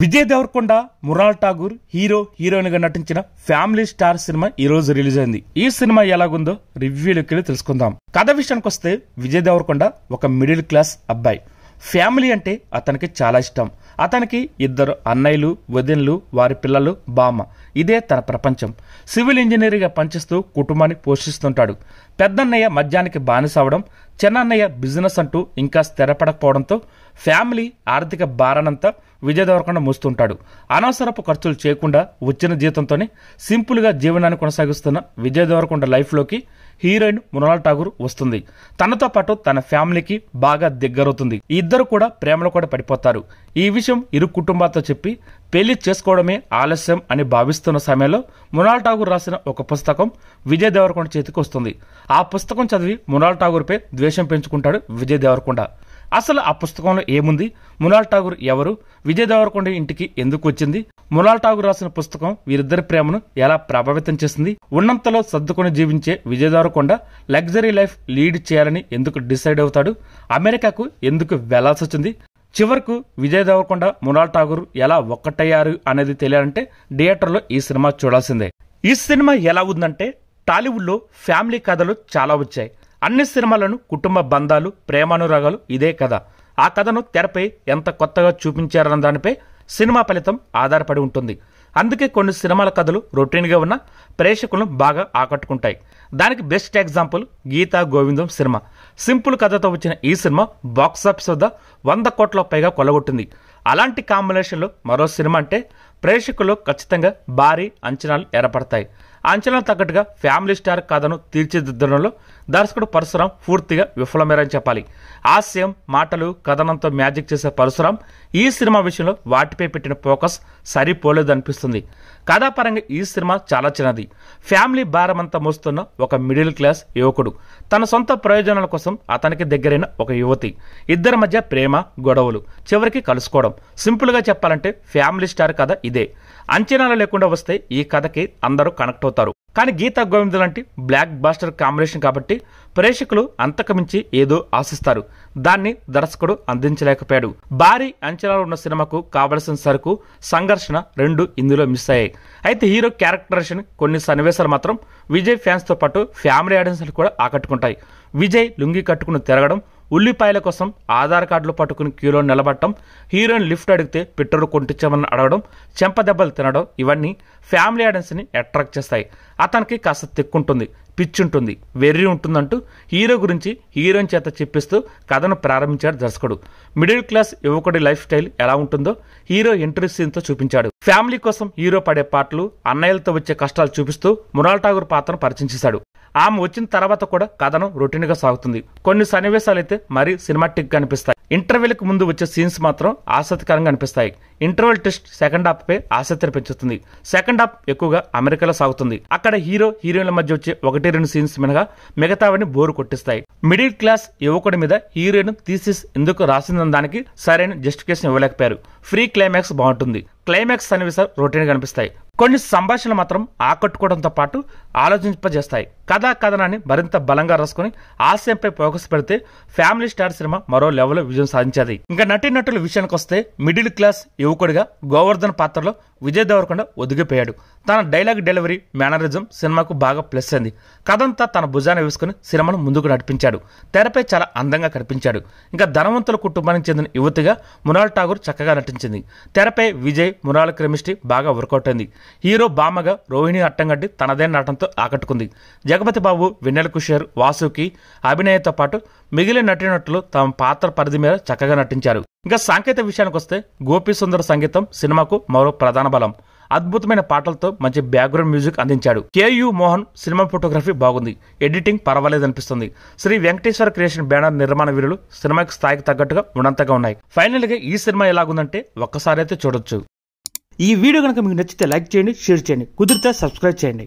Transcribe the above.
Vijay Devarakonda, Mrunal Tagore hero heroine గా నటించిన family star cinema ఈ రోజు రిలీజ్ అయింది. ఈ సినిమా ఎలాగుందో రివ్యూలోకి వెళ్ళి తెలుసుకుందాం. కథ విషయానికి వస్తే విజయ్ దేవరకొండ ఒక మిడిల్ క్లాస్ అబ్బాయి. ఫ్యామిలీ అంటే అతనికి చాలా ఇష్టం. అతనికి 2 అన్నయ్యలు, వదినలు, వారి పిల్లలు, బామ్మ. ఇదే తన ప్రపంచం. సివిల్ ఇంజనీరింగ్ గా పనిచేస్తూ కుటుంబాన్ని పోషిస్తుంటాడు. పెద్దన్నయ్య మద్యానికి బానిస అవడం, చిన్నన్నయ్య బిజినెస్ అంటూ ఇంకా స్థిరపడకపోవడంతో ఫ్యామిలీ ఆర్థిక భారానంతా విజయ్ దేవరకొండ మోస్తుంటాడు. అనవసరపు ఖర్చులు చేయకుండా వచ్చిన జీతంతోనే సింపుల్ గా జీవనాన్ని కొనసాగిస్తున్న విజయ్ దేవరకొండ లైఫ్ లోకి హీరోయిన్ మృణాల్ ఠాగూర్ వస్తుంది. తనతో పాటు తన ఫ్యామిలీకి బాగా దగ్గరవుతుంది. ఇద్దరు కూడా ప్రేమలో కూడా పడిపోతారు. ఈ విషయం ఇరు కుటుంబాలతో చెప్పి పెళ్లి చేసుకోవడమే ఆలస్యం అని భావిస్తున్న సమయంలో మృణాల్ ఠాగూర్ రాసిన ఒక పుస్తకం విజయ్ దేవరకొండ చేతికి వస్తుంది. ఆ పుస్తకం చదివి మృణాల్ ఠాగూర్ పై ద్వేషం పెంచుకుంటాడు విజయ్ దేవరకొండ. అసలు ఆ పుస్తకంలో ఏముంది, మృణాల్ ఠాగూర్ ఎవరు, విజయ్ దేవరకొండ ఇంటికి ఎందుకు వచ్చింది, మృణాల్ ఠాగూర్ రాసిన పుస్తకం వీరిద్దరి ప్రేమను ఎలా ప్రభావితం చేసింది, ఉన్నంతలో సర్దుకొని జీవించే Vijay Deverakonda luxury life lead చేయాలని ఎందుకు డిసైడ్ అవుతాడు, అమెరికాకు ఎందుకు వెళ్లాల్సి వచ్చింది, చివరకు విజయ్ దేవరకొండ మృణాల్ ఠాగూర్ ఎలా ఒక్కటయ్యారు అనేది తెలియాలంటే థియేటర్లో ఈ సినిమా చూడాల్సిందే. ఈ సినిమా ఎలా ఉందంటే, టాలీవుడ్ లో ఫ్యామిలీ కథలు చాలా వచ్చాయి. అన్ని సినిమాలను కుటుంబ బంధాలు, ప్రేమానురాగాలు ఇదే కథ. ఆ కథను తెరపై ఎంత కొత్తగా చూపించారన్న దానిపై సినిమా ఫలితం ఆధారపడి ఉంటుంది. అందుకే కొన్ని సినిమాల కథలు రొటీన్ గా ఉన్న ప్రేక్షకులను బాగా ఆకట్టుకుంటాయి. దానికి బెస్ట్ ఎగ్జాంపుల్ గీతా గోవిందం సినిమా. సింపుల్ కథతో వచ్చిన ఈ సినిమా బాక్సాఫీస్ వద్ద 100 కోట్ల పైగా కొల్లగొట్టింది. అలాంటి కాంబినేషన్లో మరో సినిమా అంటే ప్రేక్షకులు ఖచ్చితంగా భారీ అంచనాలు ఏర్పడతాయి. అంచనాలు తగ్గట్టుగా ఫ్యామిలీ స్టార్ కథను తీర్చిదిద్దడంలో దర్శకుడు పరశురాం పూర్తిగా విఫలమేరని చెప్పాలి. హాస్యం, మాటలు, కథనంతో మ్యాజిక్ చేసే పరశురాం ఈ సినిమా విషయంలో వాటిపై పెట్టిన ఫోకస్ సరిపోలేదనిపిస్తుంది. కథాపరంగా ఈ సినిమా చాలా చిన్నది. ఫ్యామిలీ భారమంతా మోస్తున్న ఒక మిడిల్ క్లాస్ యువకుడు, తన సొంత ప్రయోజనాల కోసం అతనికి దగ్గరైన ఒక యువతి, ఇద్దరి మధ్య ప్రేమ, గొడవలు, చివరికి కలుసుకోవడం. సింపుల్ గా చెప్పాలంటే ఫ్యామిలీ స్టార్ కథ ఇదే. అంచనాలు లేకుండా వస్తే ఈ కథకి అందరూ కనెక్ట్ అవుతారు. కానీ గీతా గోవిందం లాంటి బ్లాక్ బాస్టర్ కాంబినేషన్ కాబట్టి ప్రేక్షకులు అంతకుమించి ఏదో ఆశిస్తారు. దాన్ని దర్శకుడు అందించలేకపోయాడు. భారీ అంచనాలు ఉన్న సినిమాకు కావలసిన సరుకు, సంఘర్షణ రెండు ఇందులో మిస్ అయ్యాయి. అయితే హీరో క్యారెక్టరేషన్, కొన్ని సన్నివేశాలు మాత్రం విజయ్ ఫ్యాన్స్ తో పాటు ఫ్యామిలీ ఆడియన్స్ కూడా ఆకట్టుకుంటాయి. విజయ్ లుంగి కట్టుకుని తిరగడం, ఉల్లిపాయల కోసం ఆధార్ కార్డులు పట్టుకుని క్యూలో నిలబడటం, హీరోయిన్ లిఫ్ట్ అడిగితే పెట్రోల్ కొట్టించమని అడగడం, చెంపదెబ్బలు తినడం, ఇవన్నీ ఫ్యామిలీ ఆడియన్స్ ని అట్రాక్ట్ చేస్తాయి. అతనికి కాస్త తెక్కుంటుంది, పిచ్చుంటుంది, వెర్రి ఉంటుందంటూ హీరో గురించి హీరోయిన్ చేత చెప్పిస్తూ కథను ప్రారంభించాడు దర్శకుడు. మిడిల్ క్లాస్ యువకుడి లైఫ్ స్టైల్ ఎలా ఉంటుందో హీరో ఎంట్రీ సీన్ తో చూపించాడు. ఫ్యామిలీ కోసం హీరో పడే పాటలు, అన్నయ్యలతో వచ్చే కష్టాలు చూపిస్తూ మృణాల్ ఠాగూర్ పాత్రను పరిచయం చేశాడు. ఆమె వచ్చిన తర్వాత కూడా కథనం రొటీన్ గా సాగుతుంది. కొన్ని సన్నివేశాలు అయితే మరీ సినిమాటిక్ గా అనిపిస్తాయి. ఇంటర్వెల్ కు ముందు వచ్చే సీన్స్ మాత్రం ఆసక్తికరంగా అనిపిస్తాయి. ఇంటర్వెల్ టెస్ట్ సెకండ్ హాఫ్ పై ఆసక్తిని పెంచుతుంది. సెకండ్ హాఫ్ ఎక్కువగా అమెరికాలో సాగుతుంది. అక్కడ హీరో హీరోయిన్ల మధ్య వచ్చే 1-2 సీన్స్ మినగా మిగతావన్నీ బోరు కొట్టిస్తాయి. మిడిల్ క్లాస్ యువకుడి మీద హీరోయిన్ థీసిస్ ఎందుకు రాసిందన్న దానికి సరైన జస్టిఫికేషన్ ఇవ్వలేకపోయారు. ఫ్రీ క్లైమాక్స్ బాగుంటుంది. క్లైమాక్స్ సన్నివేశాలు రొటీన్ గా అనిపిస్తాయి. కొన్ని సంభాషణలు మాత్రం ఆకట్టుకోవడంతో పాటు ఆలోచింపజేస్తాయి. కథనాన్ని మరింత బలంగా రాసుకుని ఆశయంపై ఫోకస్ పెడితే ఫ్యామిలీ స్టార్ సినిమా మరో లెవెల్ విజయం సాధించేది. ఇంకా నటీనటుల విషయానికి వస్తే మిడిల్ క్లాస్ యువకుడిగా గోవర్ధన్ పాత్రలో విజయ్ దేవరకొండ ఒదిగిపోయాడు. తన డైలాగ్ డెలివరీ, మేనరిజం సినిమాకు బాగా ప్లస్ అయింది. కథంతా తన భుజాన వేసుకుని సినిమాను ముందుకు నడిపించాడు. తెరపై చాలా అందంగా కనిపించాడు. ఇంకా ధనవంతుల కుటుంబానికి చెందిన యువతిగా మృణాల్ ఠాగూర్ చక్కగా నటించింది. తెరపై విజయ్ మృణాల్ కెమిస్ట్రీ బాగా వర్కౌట్ అయింది. హీరో బామ్మగా రోహిణి అట్టంగడ్డి తనదైన నటనతో ఆకట్టుకుంది. జగపతి బాబు, వెన్నెల కిషోర్, వాసుకి అభినయంతో పాటు మిగిలిన నటీనటులు తమ పాత్ర పరిధి మీద చక్కగా నటించారు. ఇంకా సాంకేతిక విషయానికి వస్తే గోపి సుందర్ సంగీతం సినిమాకు మరో ప్రధాన బలం. అద్భుతమైన పాటలతో మంచి బ్యాక్గ్రౌండ్ మ్యూజిక్ అందించాడు. కేయు మోహన్ సినిమా ఫోటోగ్రఫీ బాగుంది. ఎడిటింగ్ పర్వాలేదనిపిస్తుంది. శ్రీ వెంకటేశ్వర క్రియేషన్ బ్యానర్ నిర్మాణ వీరులు సినిమాకి స్థాయికి తగ్గట్టుగా ఉన్నంతగా ఉన్నాయి. ఫైనల్ గా ఈ సినిమా ఎలాగుందంటే ఒక్కసారి అయితే చూడొచ్చు. ఈ వీడియో కనుక మీకు నచ్చితే లైక్ చేయండి, షేర్ చేయండి, కుదిరితే సబ్స్క్రైబ్ చేయండి.